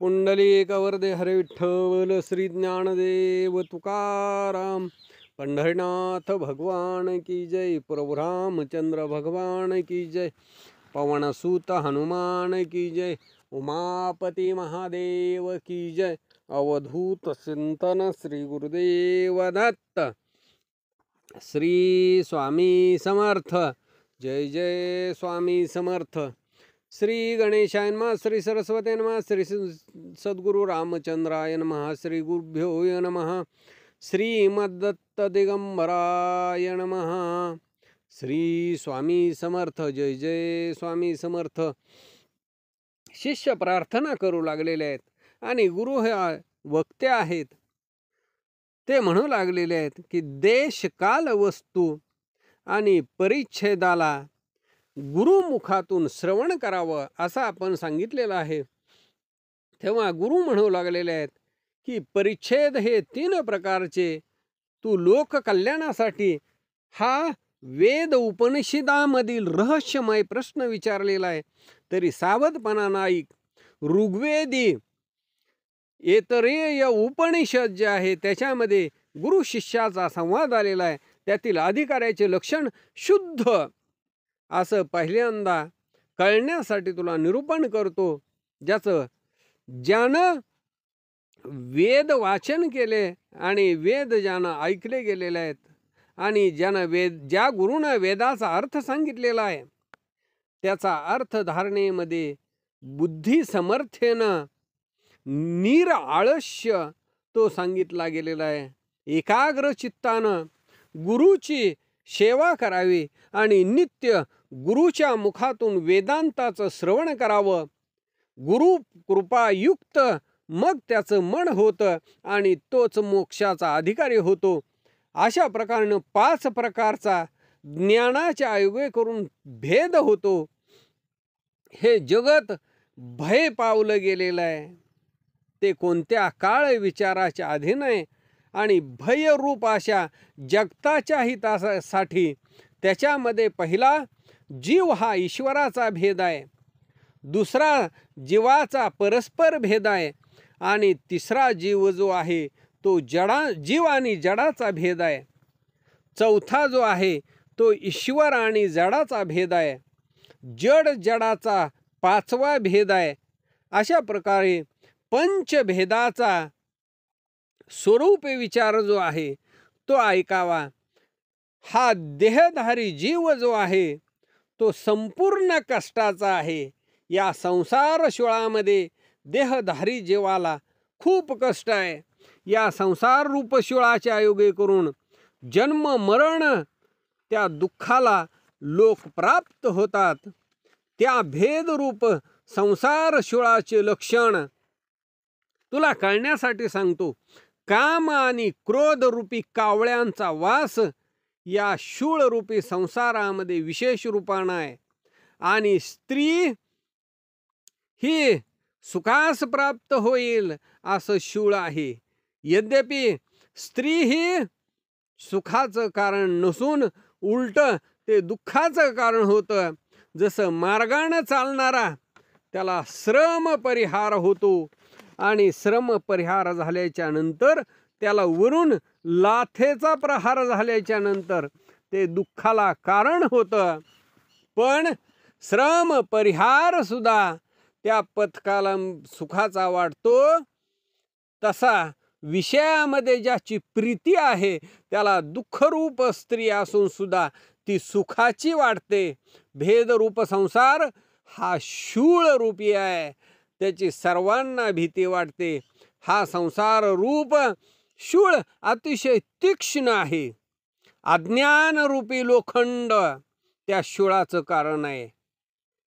पुंडलिकवरदे हरे विठ्ठल श्री ज्ञानदेव तुकाराम। पंढरीनाथ भगवान की जय। प्रभु रामचंद्र भगवान की जय। पवनसुत हनुमान की जय। उमापति महादेव की जय। अवधूत चिंतन श्री गुरुदेव दत्त। श्री स्वामी समर्थ। जय जय स्वामी समर्थ। श्री गणेशाय नमः। श्री सरस्वती नमः। श्री सद्गुरु रामचंद्राय नमः। श्री गुरुभ्यो नमः। श्रीमद्दत्त दिगंबराय नमः। श्री स्वामी समर्थ। जय जय स्वामी समर्थ। शिष्य प्रार्थना करू लागलेले आहेत आणि गुरु हे वक्ते आहेत, ते म्हणू लागलेले आहेत की देश काल वस्तू आणि परिच्छेदाला गुरुमुखातून श्रवण करावं असं आपण सांगितलेलं आहे। तेव्हा गुरु म्हणू लागलेले आहेत की परिच्छेद हे 3 प्रकारचे तू लोक कल्याणासाठी हा वेद उपनिषदामधील रहस्यमय प्रश्न विचारलेला आहे, तरी सावधपणा ऐक। ऋग्वेदी ऐतरेय उपनिषद जे आहे त्याच्यामध्ये गुरु शिष्याचा संवाद आलेला आहे। त्यातील अधिकाऱ्याचे लक्षण शुद्ध असं पहिल्यांदा कळण्यासाठी तुला निरूपण करतो। ज्यानं वेद वाचन केले आणि वेद ज्यानं ऐकले गेलेले आहेत आणि ज्या गुरुनं वेदाचा अर्थ सांगितलेला आहे त्याचा अर्थ धारणेमध्ये बुद्धी समर्थेनं निरआळस्य तो सांगितला गेलेला आहे। एकाग्र चित्तानं गुरुची सेवा करावी आणि नित्य गुरुच्या मुखातून वेदांताचं श्रवण करावं। गुरु कृपायुक्त मग त्याचं मन होतं आणि तोच मोक्षाचा अधिकारी होतो। अशा प्रकारे 5 प्रकारचा ज्ञानाच्या आयोगे करून भेद होतो। हे जगत भय पावलं गेलेलं आहे, ते कोणत्या काळ विचाराच्या अधीन आहे आणि भयरूप अशा जगताच्या हितासाठी त्याच्यामध्ये पहिला जीव हा ईश्वराचा भेद आहे, दुसरा जीवाचा परस्पर भेद आहे आणि तिसरा जीव जो आहे तो जीव आणि जडाचा भेद आहे, चौथा जो आहे तो ईश्वर आणि जडाचा भेद आहे, जड जडाचा 5वा भेद आहे। अशा प्रकारे पंचभेदाचा स्वरूप विचार जो आहे तो ऐकावा। हा देहधारी जीव जो आहे तो संपूर्ण कष्टाचा आहे। या संसार शूळामध्ये देहधारी जीवाला खूप कष्ट आहे। या संसार रूप शूळाच्या योगे करून जन्म मरण त्या दुःखाला लोक प्राप्त होतात। त्या भेदरूप संसार शूळाचे लक्षण तुला कळण्यासाठी सांगतो। काम आणि क्रोध रूपी कावळ्यांचा वास या शूळ रूपी संसारामध्ये विशेष रूपानं आहे आणि स्त्री ही सुखास प्राप्त होईल असं शूळ आहे। यद्यपि स्त्री ही सुखाचं कारण नसून उलट ते दुःखाचं कारण होतं। जसं मार्गाने चालणारा त्याला श्रम परिहार होतो आणि श्रम परिहार झाल्याच्या नंतर त्याला वरून लाथेचा प्रहार झाल्याच्या नंतर ते दुःखाला कारण होतं। पण श्रम परिहार सुद्धा त्या पथकाला सुखाचा वाटतो। तसा विषयामध्ये ज्याची प्रीती आहे त्याला दुःखरूप स्त्री असून सुद्धा ती सुखाची वाटते। भेदरूप संसार हा शूळ रूपी आहे, त्याची सर्वांना भीती वाटते। हा संसार रूप शूळ अतिशय तीक्ष्ण आहे। अज्ञान रूपी लोखंड त्या शूळाचं कारण आहे।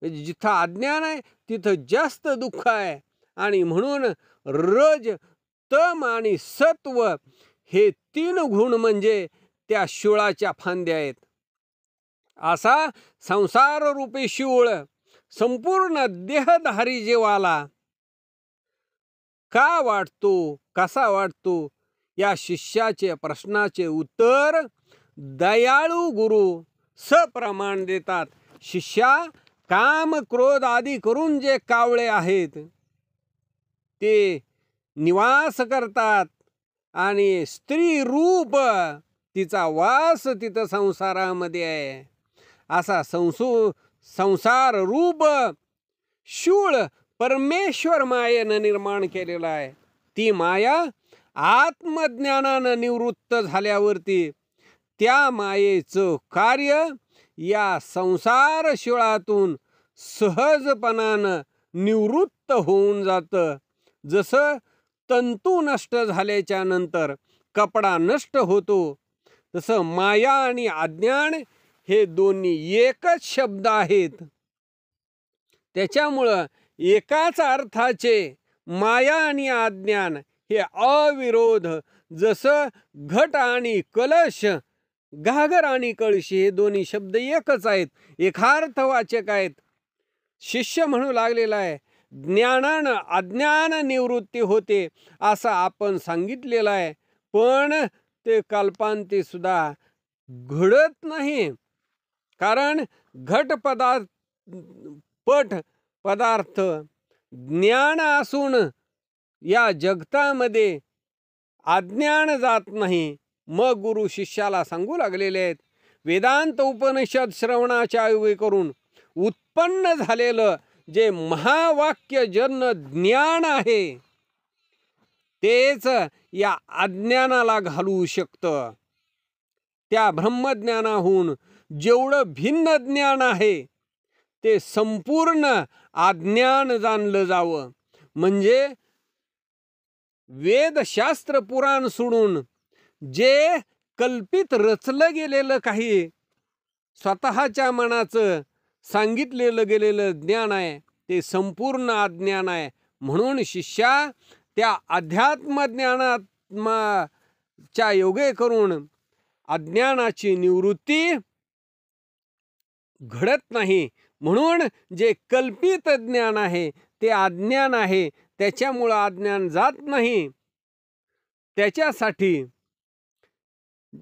जिथं अज्ञान आहे तिथं जास्त दुःख आहे आणि म्हणून रज तम आणि सत्व हे 3 गुण म्हणजे त्या शूळाच्या फांद्या आहेत। असा संसार रूपी शूळ संपूर्ण देहधारी जीवाला का वाटतो, कसा वाटतो, या शिष्याचे प्रश्नाचे उत्तर दयाळू गुरु सप्रमाण देतात। शिष्या, काम क्रोध आदी करून जे कावळे आहेत ते निवास करतात आणि स्त्री रूप तिचा वास तिथं संसारामध्ये आहे. असा संसार रूप शूळ परमेश्वर मायेनं निर्माण केलेला आहे. ती माया आत्मज्ञानानं निवृत्त झाल्यावरती त्या मायेचं कार्य या संसार शिळातून सहजपणानं निवृत्त होऊन जातं. जसं तंतू नष्ट झाल्याच्या नंतर कपडा नष्ट होतो, तसं माया आणि अज्ञान हे दोन्ही एकच शब्द आहेत. त्याच्यामुळं एकाच अर्थाचे माया आणि अज्ञान हे अविरोध, जसं घट आणि कलश, घागर आणि कळशी हे दोन्ही शब्द एकच आहेत, एकार्थवाचक आहेत. शिष्य म्हणू लागलेला आहे, ज्ञानानं अज्ञान निवृत्ती होते असं आपण सांगितलेलं आहे, पण ते कल्पांती सुद्धा घडत नाही. कारण घट पदार्थ ज्ञान असून या जगतामध्ये अज्ञान जात नाही. मग गुरु शिष्याला सांगू लागलेले आहेत, वेदांत उपनिषद श्रवणाच्या योगे करून उत्पन्न झालेलं जे महावाक्य जन्य ज्ञान आहे तेच या अज्ञानाला घालवू शकतं. त्या ब्रह्मज्ञानाहून जेवढं भिन्न ज्ञान आहे ते संपूर्ण अज्ञान जाणलं जावं. म्हणजे वेदशास्त्र पुराण सोडून जे कल्पित रचलं गेलेलं काही स्वतःच्या मनाचं सांगितलेलं गेलेलं ज्ञान आहे ते संपूर्ण अज्ञान आहे. म्हणून शिष्या त्या अध्यात्म ज्ञानाच्या योगे करून अज्ञानाची निवृत्ती घडत नाही. म्हणून जे कल्पित ज्ञान आहे ते अज्ञान आहे, त्याच्यामुळं अज्ञान जात नाही. त्याच्यासाठी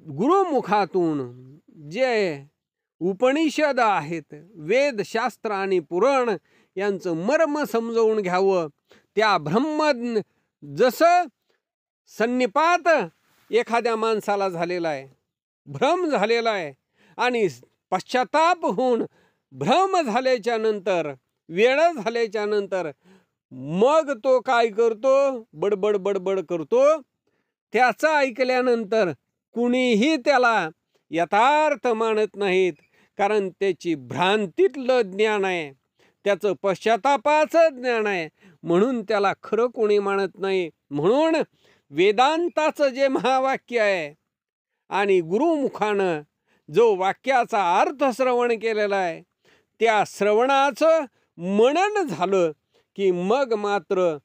गुरुमुखातून जे उपनिषद आहेत, वेदशास्त्र आणि पुराण यांचं मर्म समजावून घ्यावं. त्या ब्रह्म जसं सन्निपात एखाद्या माणसाला झालेला आहे, भ्रम झालेला आहे, आणि पश्चाताप होऊन भ्रम झाल्याच्या नंतर, वेळ झाल्याच्या नंतर मग तो काय करतो, बडबड बडबड करतो. त्याचा ऐकल्यानंतर कुणीही त्याला यथार्थ मानत नाहीत, कारण त्याची भ्रांतीतलं ज्ञान आहे, त्याचं पश्चातापाचं ज्ञान आहे, म्हणून त्याला खरं कोणी मानत नाही. म्हणून वेदांताचं जे महावाक्य आहे आणि गुरुमुखानं जो वाक्याचा अर्थ श्रवण केलेला आहे त्या श्रवणाचं मनन झालं की मग मात्र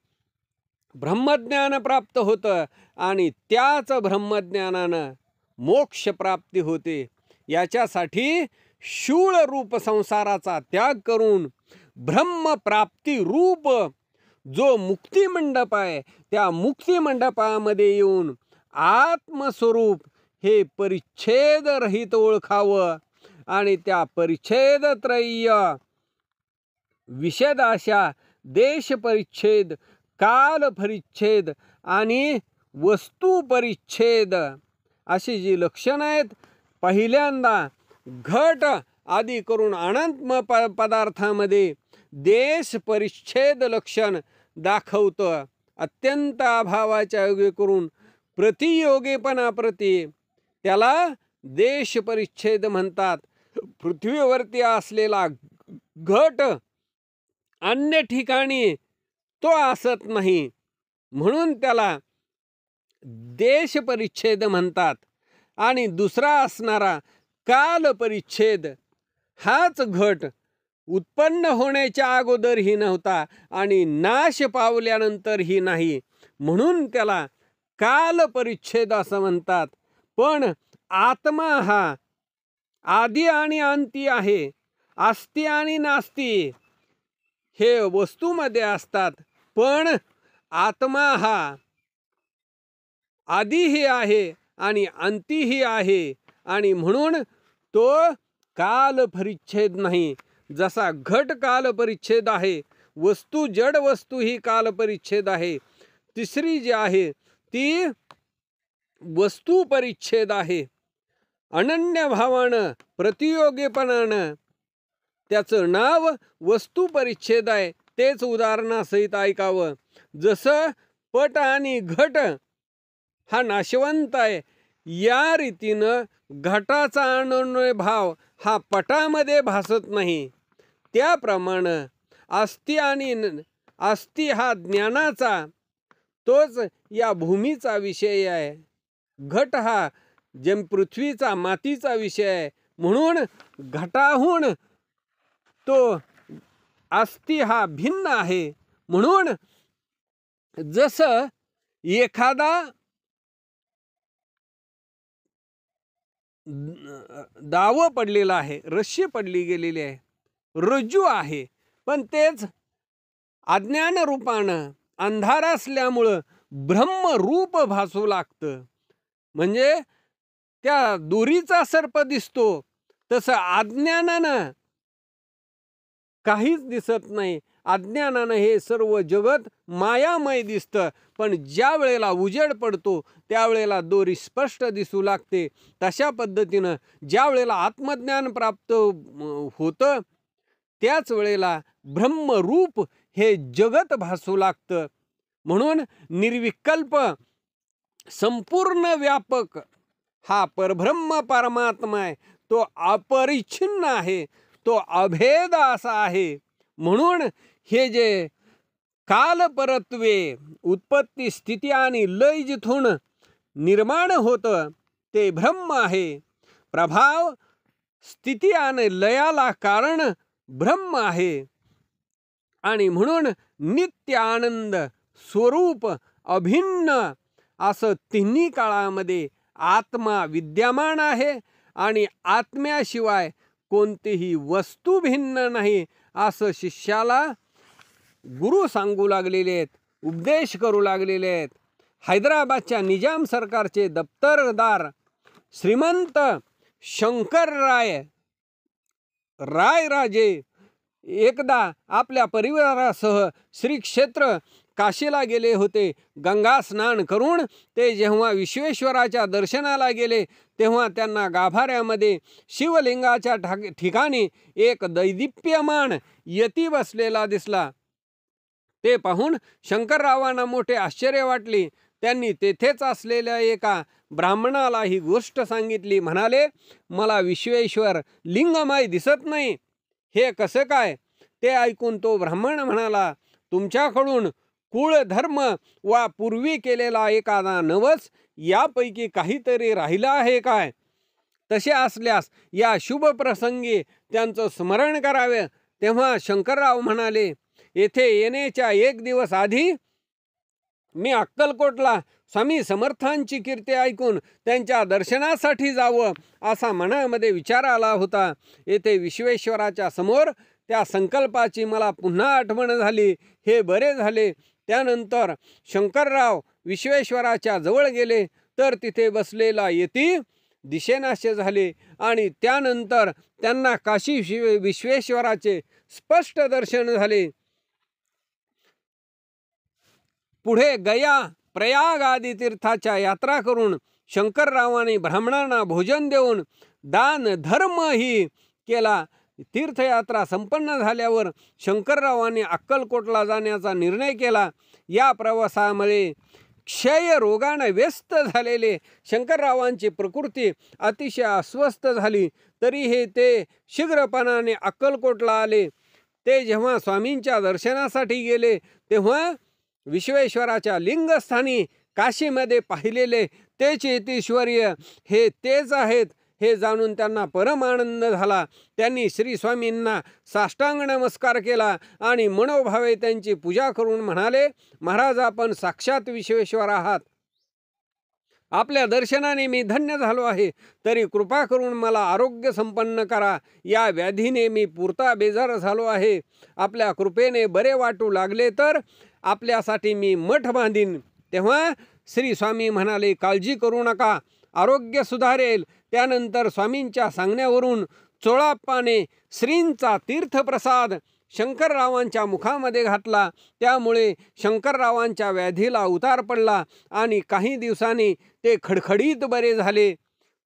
ब्रह्मज्ञान प्राप्त होतं आणि त्याच ब्रह्मज्ञानानं मोक्ष प्राप्ती होते. याच्यासाठी शूळ रूप संसाराचा त्याग करून ब्रह्मप्राप्ती रूप जो मुक्ती मंडप आहे त्या मुक्ती मंडपामध्ये येऊन आत्मस्वरूप हे परिच्छेद रहित ओळखावं आणि त्या परिच्छेदत्रयी विषद अशा देश परिच्छेद, काल परिच्छेद आणि वस्तू परिच्छेद अशी जी लक्षणं आहेत, पहिल्यांदा घट आदी करून अनंत पदार्थामध्ये देश परिच्छेद लक्षण दाखवतं. अत्यंत अभावाच्या योगे करून प्रतियोगीपणाप्रती त्याला देश परिच्छेद म्हणतात. पृथ्वीवरती असलेला घट अन्य ठिकाणी तो असत नाही, म्हणून त्याला देश परिच्छेद म्हणतात. आणि दुसरा असणारा काल परिच्छेद, हाच घट उत्पन्न होण्याच्या अगोदरही नव्हता आणि नाश पावल्यानंतरही नाही, म्हणून त्याला काल परिच्छेद असं म्हणतात. पण आत्मा हा आदी आणि अंती आहे, अस्ति आणि नास्ती हे वस्तूमध्ये असतात, पण आत्मा हा आदिही आहे आणि अंतीही आहे, आणि म्हणून तो काल परिच्छेद नाही. जसा घट काल परिच्छेद आहे, वस्तू जड वस्तू ही काल परिच्छेद आहे, तिसरी जी आहे ती वस्तू परिच्छेद आहे. अनन्य भावानं प्रतियोगीपणानं त्याचं नाव वस्तू परिच्छेद आहे. तेच उदाहरणासहित ऐकावं. जसं पट आणि घट हा नाशवंत आहे, या रीतीनं घटाचा अनन्य भाव हा पटामध्ये भासत नाही. त्याप्रमाणे अस्ति हा ज्ञानाचा, तोच या भूमीचा विषय आहे. घट हा पृथ्वीचा मातीचा विषय आहे. म्हणून घटाहून तो अस्ति हा भिन्न आहे. म्हणून जसं एखादा दाव पडलेला आहे, रस्सी पडली गेलेली आहे, रज्जू आहे, पण तेच अज्ञान रूपानं अंधार असल्यामुळं ब्रह्मरूप भासू लागतं. म्हणजे त्या दोरीचा सर्प दिसतो, तसं अज्ञानानं काहीच दिसत नाही. अज्ञानानं हे सर्व जगत मायामय दिसतं. पण ज्या वेळेला उजेड पडतो त्यावेळेला दोरी स्पष्ट दिसू लागते. तशा पद्धतीनं ज्या वेळेला आत्मज्ञान प्राप्त होतं त्याच वेळेला ब्रह्मरूप हे जगत भासू लागतं. म्हणून निर्विकल्प संपूर्ण व्यापक हा परब्रह्म परमात्मा आहे. तो अपरिच्छिन्न आहे, तो अभेद असा आहे. म्हणून हे जे काल परत्वे उत्पत्ती स्थिती आणि लय जिथून निर्माण होतं ते ब्रह्म आहे. प्रभाव स्थिती आणि लयाला कारण ब्रह्म आहे. आणि म्हणून नित्य आनंद स्वरूप अभिन्न असं तिन्ही काळामध्ये आत्मा विद्यमान आहे. आणि आत्म्याशिवाय कोणतीही वस्तू भिन्न नाही असं शिष्याला गुरु सांगू लागलेले आहेत, उपदेश करू लागलेले आहेत. हैदराबादच्या निजाम सरकारचे दप्तरदार श्रीमंत शंकरराय रायराजे एकदा आपल्या परिवारासह श्री क्षेत्र काशीला गेले होते. गंगा स्नान करून ते जेव्हा विश्वेश्वराच्या दर्शनाला गेले तेव्हा त्यांना गाभाऱ्यामध्ये शिवलिंगाच्या ठिकाणी एक दैदिप्यमान यती बसलेला दिसला. ते पाहून शंकररावांना मोठे आश्चर्य वाटले. त्यांनी तेथेच असलेल्या एका ब्राह्मणाला ही गोष्ट सांगितली. म्हणाले, मला विश्वेश्वर लिंगमय दिसत नाही, हे कसं काय? ते ऐकून तो ब्राह्मण म्हणाला, तुमच्याकडून कुळ धर्म वा पूर्वी केलेला एखादा नवस यापैकी काहीतरी राहिला आहे काय? तसे असल्यास या शुभ प्रसंगी त्यांचं स्मरण करावे. तेव्हा शंकरराव म्हणाले, येथे येण्याच्या एक दिवस आधी मी अक्कलकोटला स्वामी समर्थांची कीर्ती ऐकून त्यांच्या दर्शनासाठी जावं असा मनामध्ये विचार आला होता. येथे विश्वेश्वराच्या समोर त्या संकल्पाची मला पुन्हा आठवण झाली. हे बरे झाले. त्यानंतर शंकरराव विश्वेश्वराच्या जवळ गेले तर तिथे बसलेला यती दिसेनासे झाले. आणि त्यानंतर त्यांना काशी विश्वेश्वराचे स्पष्ट दर्शन झाले. पुढे गया प्रयाग आदी तीर्थाच्या यात्रा करून शंकररावांनी ब्राह्मणांना भोजन देऊन दान धर्म ही केला. तीर्थयात्रा संपन्न झाल्यावर शंकररावांनी अक्कलकोटला जाण्याचा निर्णय केला. या प्रवासामुळे क्षय रोगाने व्यस्त झालेले शंकररावांची प्रकृती अतिशय अस्वस्थ झाली. तरीही ते शीघ्रपणाने अक्कलकोटला आले. ते जेव्हा स्वामींच्या दर्शनासाठी गेले तेव्हा विश्वेश्वराच्या लिंगस्थानी काशीमध्ये पाहिलेले तेच यतीश्वर्य हे तेच आहेत हे जाणून त्यांना परम आनंद झाला. त्यांनी श्री स्वामींना साष्टांग नमस्कार केला आणि मनोभावे त्यांची पूजा करून म्हणाले, महाराज आपण साक्षात विश्वेश्वर आहात. आपल्या दर्शनाने मी धन्य झालो आहे. तरी कृपा करून मला आरोग्य संपन्न करा. या व्याधीने मी पुरता बेजार झालो आहे. आपल्या कृपेने बरे वाटू लागले तर आपल्यासाठी मी मठ बांधीन. तेव्हा श्री स्वामी म्हणाले, काळजी करू नका, आरोग्य सुधारेल. त्यानंतर स्वामींच्या सांगण्यावरून चोळाप्पाने श्रींचा तीर्थप्रसाद शंकररावांच्या मुखामध्ये घातला. त्यामुळे शंकररावांच्या व्याधीला उतार पडला आणि काही दिवसांनी ते खडखडीत बरे झाले.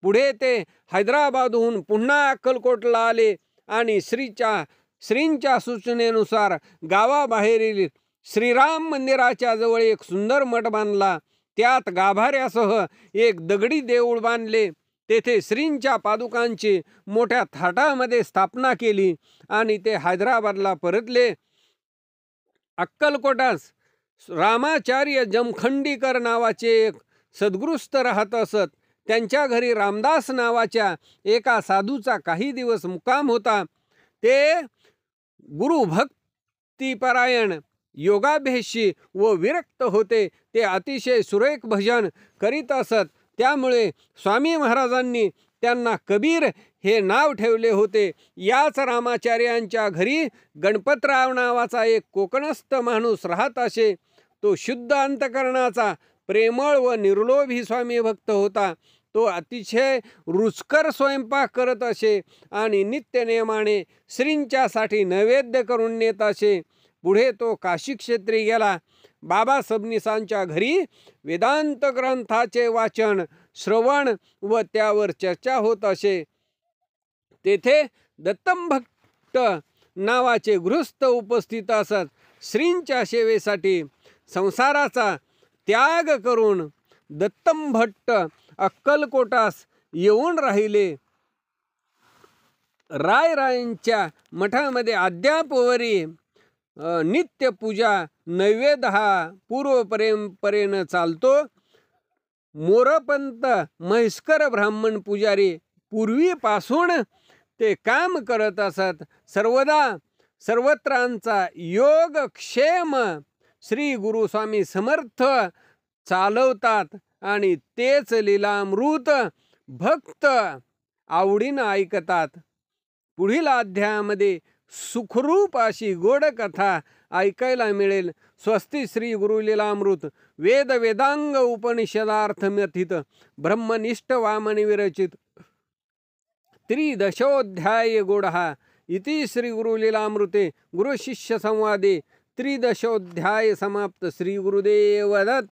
पुढे ते हैदराबादहून पुन्हा अक्कलकोटला आले आणि श्रींच्या सूचनेनुसार गावाबाहेरील श्रीराम मंदिराच्या जवळ एक सुंदर मठ बांधला. त्यात गाभाऱ्यासह एक दगडी देऊळ बांधले. तेथे श्रींच्या पादुकांची मोठ्या थाटामध्ये स्थापना केली आणि ते हैदराबादला परतले. अक्कलकोटास रामाचार्य जमखंडीकर नावाचे एक सद्गृहस्थ राहत असत. त्यांच्या घरी रामदास नावाच्या एका साधूचा काही दिवस मुक्काम होता. ते गुरुभक्तिपरायण, योगाभ्यासी व विरक्त होते. ते अतिशय सुरेख भजन करीत असत. त्यामुळे स्वामी महाराजांनी त्यांना कबीर हे नाव ठेवले होते. याच रामाचार्यांच्या घरी गणपतराव नावाचा एक कोकणस्थ माणूस राहत असे. तो शुद्ध अंतकरणाचा, प्रेमळ व निर्लोभी स्वामी भक्त होता. तो अतिशय रुचकर स्वयंपाक करत असे आणि नित्यनेमाने श्रींच्यासाठी नैवेद्य करून नेत असे. पुढे तो काशी क्षेत्री गेला. बाबा सबनीसांच्या घरी वेदांत ग्रंथाचे वाचन, श्रवण व त्यावर चर्चा होत असे. तेथे दत्तमभट्ट नावाचे गृहस्थ उपस्थित असत. श्रींच्या सेवेसाठी संसाराचा त्याग करून दत्तमभट्ट अक्कलकोटास येऊन राहिले. रायरायांच्या मठामध्ये अद्यापवरी नित्यपूजा नैवेद्य हा पूर्व परंपरेनं चालतो. मोरपंत म्हैसकर ब्राह्मण पुजारी पूर्वीपासून ते काम करत असत. सर्वत्रांचा योगक्षेम श्री गुरुस्वामी समर्थ चालवतात आणि तेच लीलामृत भक्त आवडीनं ऐकतात. पुढील अध्यायामध्ये सुखरूप अशी गोड कथा ऐकायला मिळेल. स्वस्ति श्री गुरुलीलामृत वेद वेदांग उपनिषदार्थमथित ब्रह्मनिष्ठ वामन विरचित त्रिदशोऽध्याय गोडहा इति श्री गुरुलीलामृते गुरुशिष्य संवादे त्रिदशोऽध्याय समाप्त. श्री गुरुदेव दत्त.